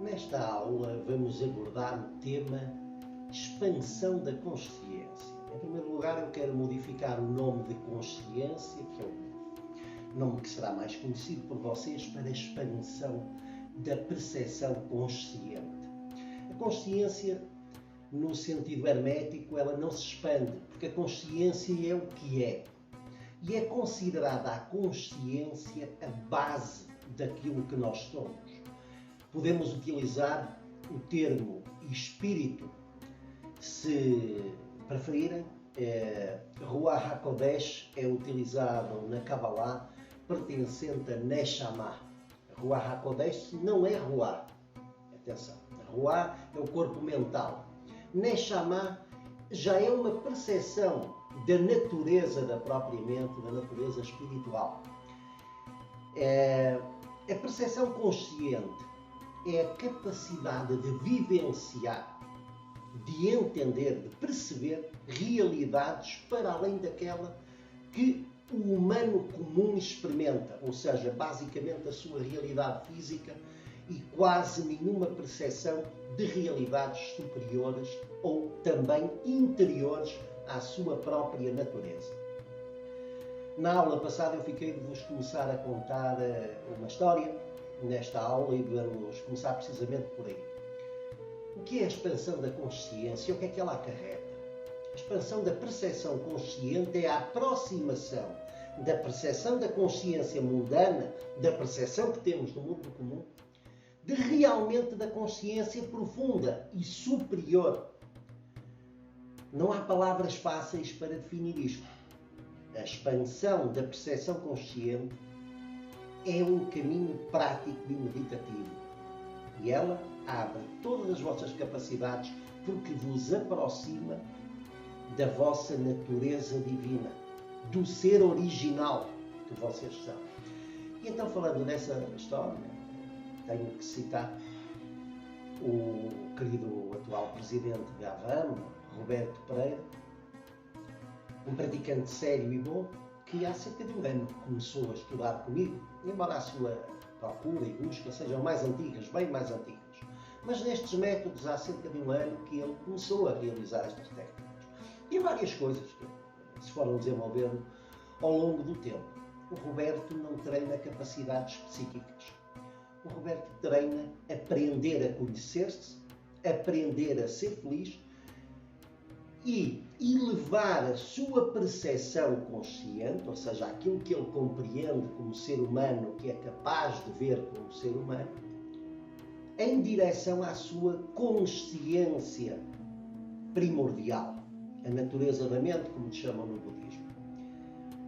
Nesta aula vamos abordar o tema expansão da consciência. Em primeiro lugar, eu quero modificar o nome de consciência, que é o nome que será mais conhecido por vocês, para expansão da percepção consciente. A consciência, no sentido hermético, ela não se expande, porque a consciência é o que é. E é considerada a consciência a base daquilo que nós somos. Podemos utilizar o termo espírito, se preferirem. Ruach HaKodesh é utilizado na Kabbalah pertencente a Neshama. Ruach HaKodesh não é Ruach. Atenção, Ruach é o corpo mental. Neshama já é uma percepção da natureza da própria mente, da natureza espiritual. A percepção consciente é a capacidade de vivenciar, de entender, de perceber realidades para além daquela que o humano comum experimenta, ou seja, basicamente a sua realidade física e quase nenhuma percepção de realidades superiores ou também interiores à sua própria natureza. Na aula passada eu fiquei de vos começar a contar uma história nesta aula e vamos começar precisamente por aí. O que é a expansão da consciência? O que é que ela acarreta? A expansão da percepção consciente é a aproximação da percepção da consciência mundana, da percepção que temos do mundo comum, de realmente da consciência profunda e superior. Não há palavras fáceis para definir isto. A expansão da percepção consciente é um caminho prático e meditativo. E ela abre todas as vossas capacidades porque vos aproxima da vossa natureza divina, do ser original que vocês são. E então, falando dessa história, tenho que citar o querido atual presidente de Avram, Roberto Pereira, um praticante sério e bom, que há cerca de um ano começou a estudar comigo, embora a sua procura e busca sejam mais antigas, bem mais antigas. Mas nestes métodos há cerca de um ano que ele começou a realizar estas técnicas. E várias coisas que se foram desenvolvendo ao longo do tempo. O Roberto não treina capacidades psíquicas. O Roberto treina aprender a conhecer-se, aprender a ser feliz e elevar a sua percepção consciente, ou seja, aquilo que ele compreende como ser humano, que é capaz de ver como ser humano, em direção à sua consciência primordial, a natureza da mente, como chamam no budismo.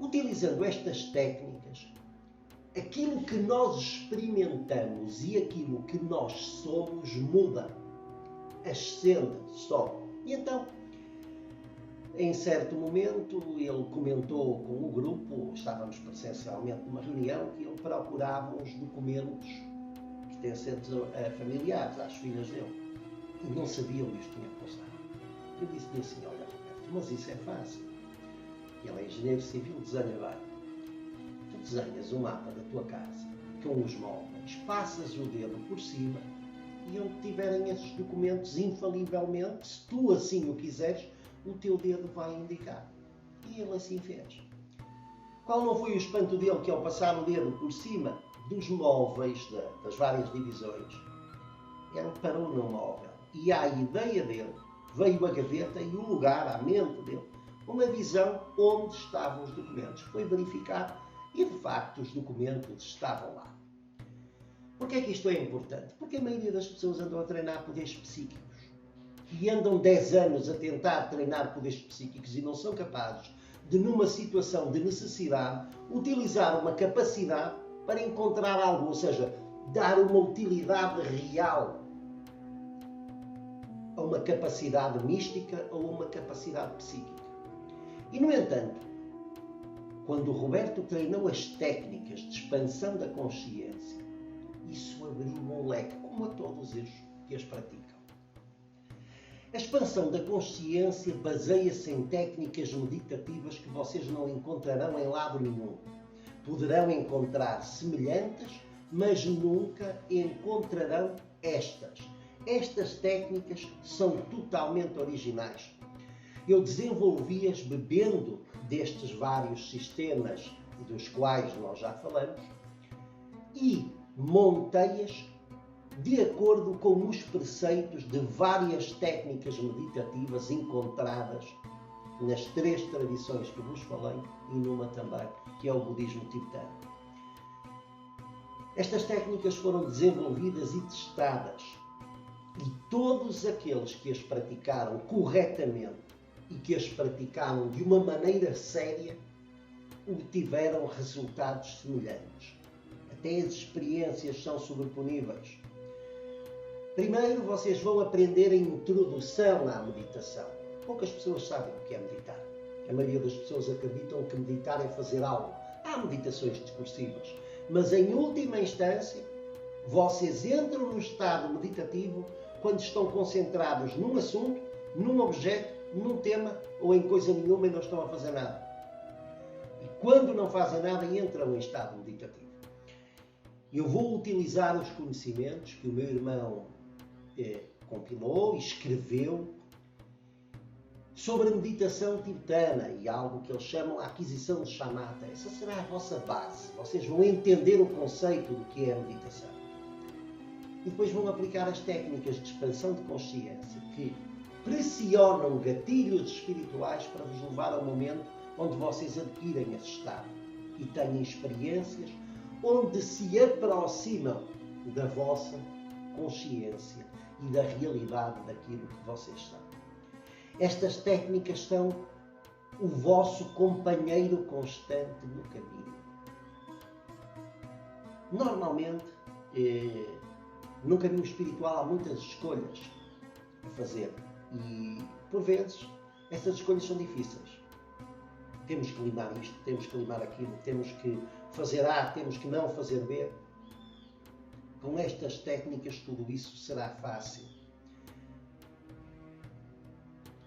Utilizando estas técnicas, aquilo que nós experimentamos e aquilo que nós somos muda, ascende, sobe. E então, em certo momento, ele comentou com o grupo, estávamos presencialmente numa reunião, que ele procurava os documentos pertencentes a familiares, às filhas dele, e não sabia onde os tinha postado. Eu disse-lhe assim: olha, Roberto, mas isso é fácil. Ele é engenheiro civil, desenha bem. Tu desenhas o mapa da tua casa com os móveis, passas o dedo por cima e onde tiverem esses documentos, infalivelmente, se tu assim o quiseres, o teu dedo vai indicar. E ele assim fez. Qual não foi o espanto dele que, ao passar o dedo por cima dos móveis das várias divisões, ele parou no móvel e à ideia dele veio a gaveta e o lugar, à mente dele, uma visão onde estavam os documentos. Foi verificar e, de facto, os documentos estavam lá. Porquê é que isto é importante? Porque a maioria das pessoas andam a treinar poderes psíquicos e andam 10 anos a tentar treinar poderes psíquicos e não são capazes de, numa situação de necessidade, utilizar uma capacidade para encontrar algo, ou seja, dar uma utilidade real a uma capacidade mística ou a uma capacidade psíquica. E, no entanto, quando o Roberto treinou as técnicas de expansão da consciência, isso abriu um leque, como a todos os que as praticam. A expansão da consciência baseia-se em técnicas meditativas que vocês não encontrarão em lado nenhum. Poderão encontrar semelhantes, mas nunca encontrarão Estas técnicas são totalmente originais. Eu desenvolvi-as bebendo destes vários sistemas dos quais nós já falamos e montei-as de acordo com os preceitos de várias técnicas meditativas encontradas nas 3 tradições que vos falei e numa também, que é o budismo tibetano. Estas técnicas foram desenvolvidas e testadas e todos aqueles que as praticaram corretamente e que as praticaram de uma maneira séria obtiveram resultados semelhantes. Até as experiências são sobreponíveis. Primeiro, vocês vão aprender a introdução à meditação. Poucas pessoas sabem o que é meditar. A maioria das pessoas acreditam que meditar é fazer algo. Há meditações discursivas, mas em última instância, vocês entram no estado meditativo quando estão concentrados num assunto, num objeto, num tema ou em coisa nenhuma e não estão a fazer nada. E quando não fazem nada, entram em estado meditativo. Eu vou utilizar os conhecimentos que o meu irmão compilou e escreveu sobre a meditação tibetana e algo que eles chamam a aquisição de shamatha. Essa será a vossa base. Vocês vão entender o conceito do que é a meditação. E depois vão aplicar as técnicas de expansão de consciência que pressionam gatilhos espirituais para vos levar ao momento onde vocês adquirem esse estado e têm experiências onde se aproximam da vossa consciência e da realidade daquilo que vocês são. Estas técnicas são o vosso companheiro constante no caminho. Normalmente, no caminho espiritual há muitas escolhas a fazer e, por vezes, essas escolhas são difíceis. Temos que limar isto, temos que limar aquilo, temos que fazer A, temos que não fazer B. Com estas técnicas tudo isso será fácil.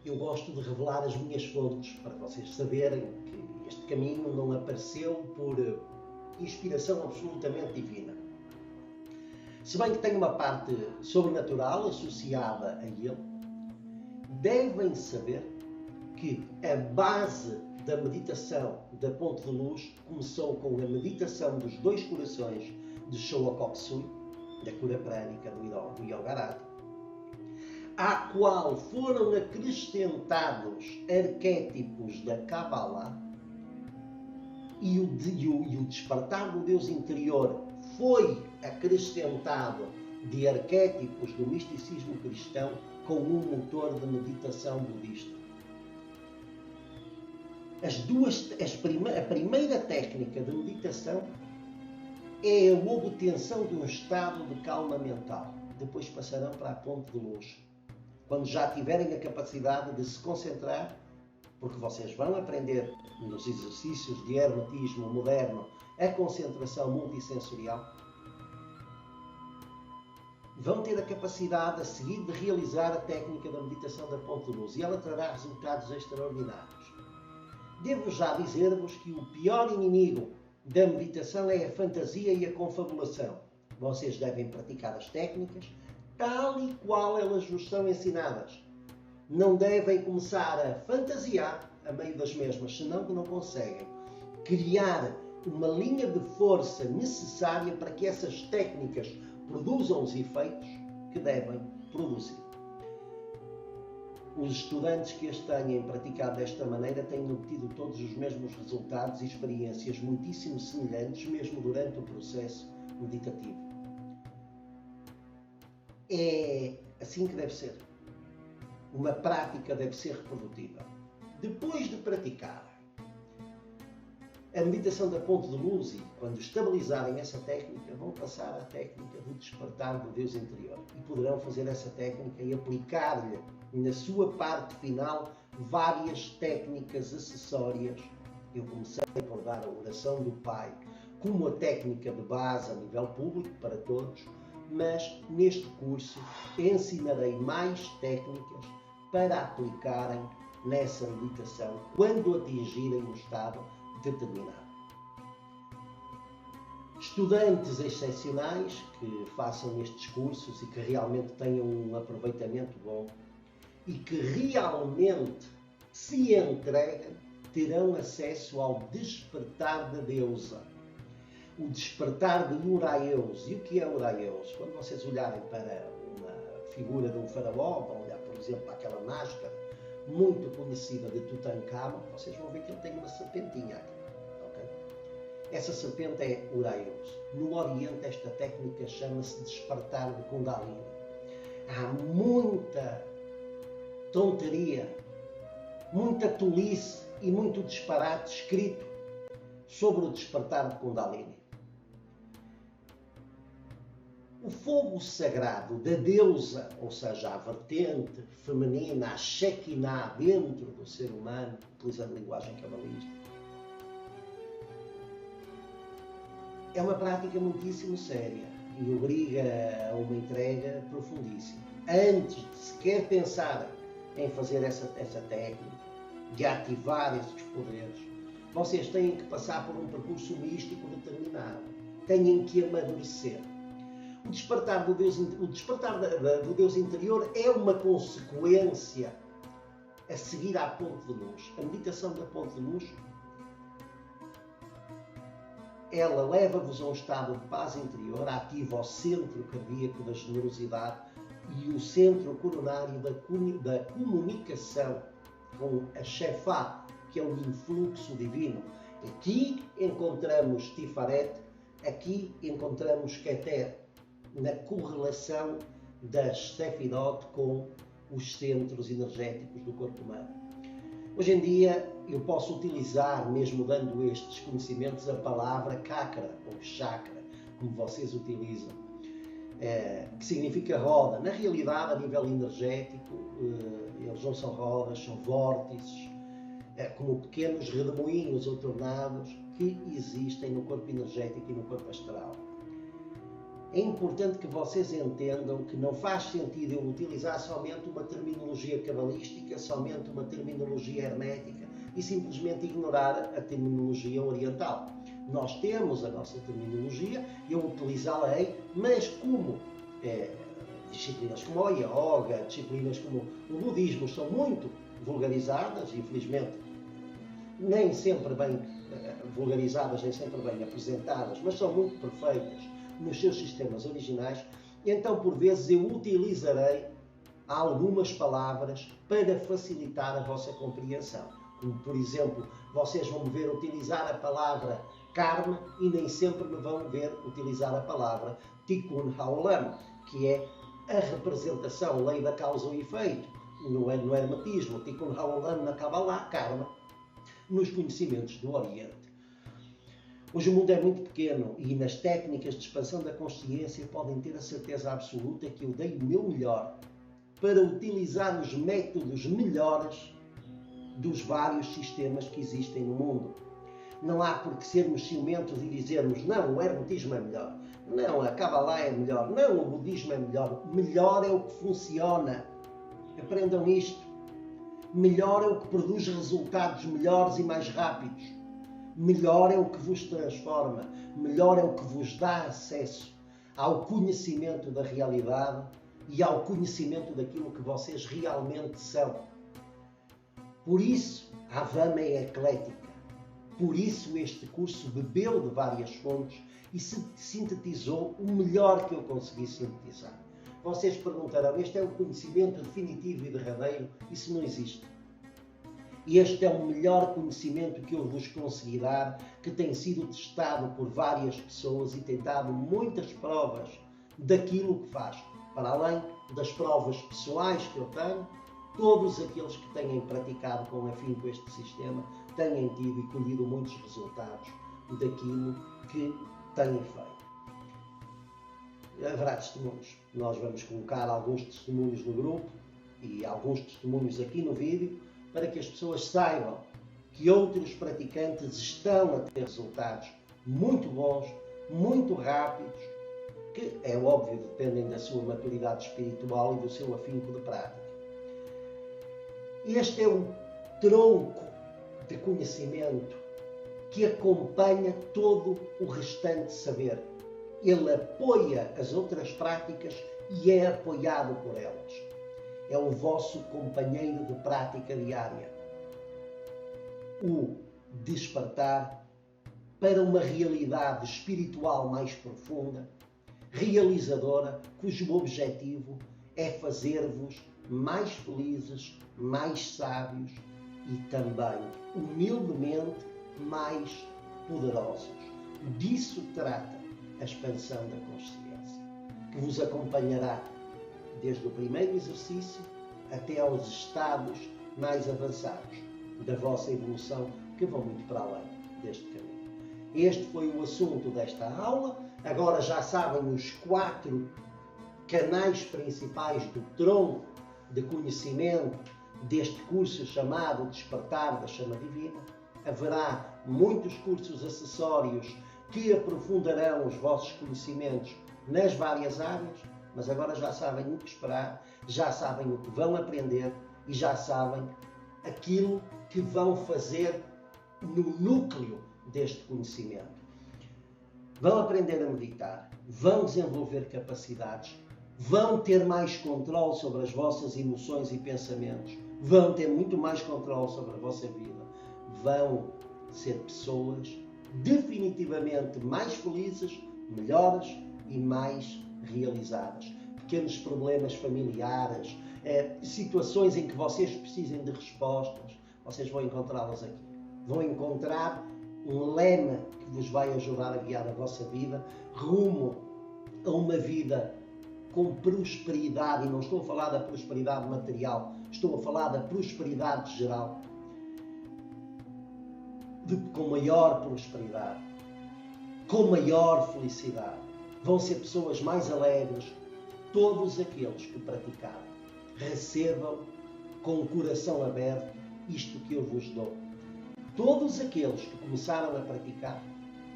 Eu gosto de revelar as minhas fontes para vocês saberem que este caminho não apareceu por inspiração absolutamente divina. Se bem que tem uma parte sobrenatural associada a ele, devem saber que a base da meditação da Ponte de Luz começou com a meditação dos 2 corações de Showa-Koksui, da cura prânica do Yogarata, à qual foram acrescentados arquétipos da Kabbalah e o despertar do Deus interior foi acrescentado de arquétipos do misticismo cristão com um motor de meditação budista. A primeira técnica de meditação é a obtenção de um estado de calma mental. Depois passarão para a Ponte de Luz. Quando já tiverem a capacidade de se concentrar, porque vocês vão aprender nos exercícios de hermetismo moderno a concentração multissensorial, vão ter a capacidade a seguir de realizar a técnica da meditação da Ponte de Luz e ela trará resultados extraordinários. Devo já dizer-vos que o pior inimigo da meditação é a fantasia e a confabulação. Vocês devem praticar as técnicas tal e qual elas vos são ensinadas. Não devem começar a fantasiar a meio das mesmas, senão que não conseguem criar uma linha de força necessária para que essas técnicas produzam os efeitos que devem produzir. Os estudantes que as têm praticado desta maneira têm obtido todos os mesmos resultados e experiências muitíssimo semelhantes, mesmo durante o processo meditativo. É assim que deve ser. Uma prática deve ser reprodutiva. Depois de praticar a meditação da Ponte de Luz e quando estabilizarem essa técnica, vão passar à técnica do despertar do Deus interior e poderão fazer essa técnica e aplicar-lhe na sua parte final várias técnicas acessórias. Eu comecei por dar a oração do Pai como a técnica de base a nível público para todos, mas neste curso ensinarei mais técnicas para aplicarem nessa meditação quando atingirem um estado determinado. Estudantes excepcionais que façam estes cursos e que realmente tenham um aproveitamento bom e que realmente se entreguem, terão acesso ao despertar da deusa. O despertar de Uraeus. E o que é Uraeus? Quando vocês olharem para uma figura de um faraó, vão olhar, por exemplo, para aquela máscara muito conhecida de Tutankhamon, vocês vão ver que ele tem uma serpentinha aqui. Okay? Essa serpente é Uraeus. No Oriente, esta técnica chama-se despertar de Kundalini. Há muita tonteria, muita tolice e muito disparate escrito sobre o despertar de Kundalini. O fogo sagrado da deusa, ou seja, a vertente feminina, a Shekinah dentro do ser humano, utilizando linguagem cabalística, é uma prática muitíssimo séria e obriga a uma entrega profundíssima. Antes de sequer pensar em fazer essa técnica, de ativar esses poderes, vocês têm que passar por um percurso místico determinado. Têm que amadurecer. O despertar do Deus interior é uma consequência a seguir à ponte de luz. A meditação da ponte de luz, ela leva-vos a um estado de paz interior, ativa o centro cardíaco da generosidade e o centro coronário da comunicação com a Shefá, que é o influxo divino. Aqui encontramos Tiferet, aqui encontramos Keter, na correlação das Sefirot com os centros energéticos do corpo humano. Hoje em dia eu posso utilizar, mesmo dando estes conhecimentos, a palavra chakra ou chakra, como vocês utilizam, que significa roda. Na realidade, a nível energético, eles não são rodas, são vórtices, como pequenos redemoinhos ou tornados que existem no corpo energético e no corpo astral. É importante que vocês entendam que não faz sentido eu utilizar somente uma terminologia cabalística, somente uma terminologia hermética e simplesmente ignorar a terminologia oriental. Nós temos a nossa terminologia, eu utilizá-la-ei, mas como disciplinas como a yoga, disciplinas como o budismo são muito vulgarizadas, infelizmente nem sempre bem vulgarizadas, nem sempre bem apresentadas, mas são muito perfeitas nos seus sistemas originais, então por vezes eu utilizarei algumas palavras para facilitar a vossa compreensão. Como por exemplo, vocês vão me ver utilizar a palavra karma e nem sempre me vão ver utilizar a palavra tikkun haolam, que é a representação, lei da causa e efeito, no hermetismo, tikkun haolam na Kabbalah, karma, nos conhecimentos do Oriente. Hoje o mundo é muito pequeno e nas técnicas de expansão da consciência podem ter a certeza absoluta que eu dei o meu melhor para utilizar os métodos melhores dos vários sistemas que existem no mundo. Não há por que sermos ciumentos e dizermos não, o hermetismo é melhor, não, a Kabbalah é melhor, não, o budismo é melhor. Melhor é o que funciona. Aprendam isto. Melhor é o que produz resultados melhores e mais rápidos. Melhor é o que vos transforma, melhor é o que vos dá acesso ao conhecimento da realidade e ao conhecimento daquilo que vocês realmente são. Por isso, a Vama é eclética. Por isso, este curso bebeu de várias fontes e sintetizou o melhor que eu consegui sintetizar. Vocês perguntarão, este é o conhecimento definitivo e derradeiro? Isso não existe. Este é o melhor conhecimento que eu vos consegui dar, que tem sido testado por várias pessoas e tem dado muitas provas daquilo que faz. Para além das provas pessoais que eu tenho, todos aqueles que têm praticado com afinco este sistema têm tido e colhido muitos resultados daquilo que têm feito. Haverá testemunhos. Nós vamos colocar alguns testemunhos no grupo e alguns testemunhos aqui no vídeo, para que as pessoas saibam que outros praticantes estão a ter resultados muito bons, muito rápidos, que é óbvio dependem da sua maturidade espiritual e do seu afinco de prática. Este é o tronco de conhecimento que acompanha todo o restante saber. Ele apoia as outras práticas e é apoiado por elas. É o vosso companheiro de prática diária. O despertar para uma realidade espiritual mais profunda, realizadora, cujo objetivo é fazer-vos mais felizes, mais sábios e também, humildemente, mais poderosos. Disso trata a expansão da consciência, que vos acompanhará desde o primeiro exercício até aos estados mais avançados da vossa evolução, que vão muito para além deste caminho. Este foi o assunto desta aula. Agora já sabem os 4 canais principais do tronco de conhecimento deste curso chamado Despertar da Chama Divina. Haverá muitos cursos acessórios que aprofundarão os vossos conhecimentos nas várias áreas, mas agora já sabem o que esperar, já sabem o que vão aprender e já sabem aquilo que vão fazer no núcleo deste conhecimento. Vão aprender a meditar, vão desenvolver capacidades, vão ter mais controle sobre as vossas emoções e pensamentos, vão ter muito mais controle sobre a vossa vida, vão ser pessoas definitivamente mais felizes, melhores e mais realizadas. Pequenos problemas familiares, situações em que vocês precisem de respostas, vocês vão encontrá-las aqui. Vão encontrar um lema que vos vai ajudar a guiar a vossa vida rumo a uma vida com prosperidade. E não estou a falar da prosperidade material, estou a falar da prosperidade geral. Com maior prosperidade, com maior felicidade. Vão ser pessoas mais alegres. Todos aqueles que praticarem, recebam com o coração aberto isto que eu vos dou. Todos aqueles que começaram a praticar,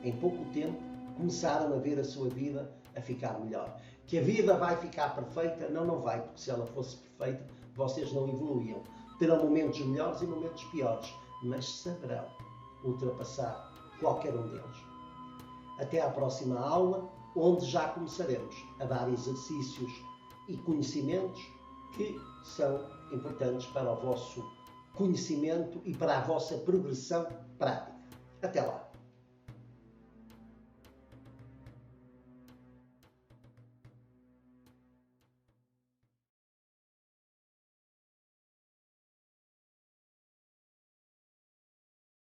em pouco tempo, começaram a ver a sua vida a ficar melhor. Que a vida vai ficar perfeita? Não, não vai, porque se ela fosse perfeita, vocês não evoluíam. Terão momentos melhores e momentos piores, mas saberão ultrapassar qualquer um deles. Até à próxima aula, onde já começaremos a dar exercícios e conhecimentos que são importantes para o vosso conhecimento e para a vossa progressão prática. Até lá!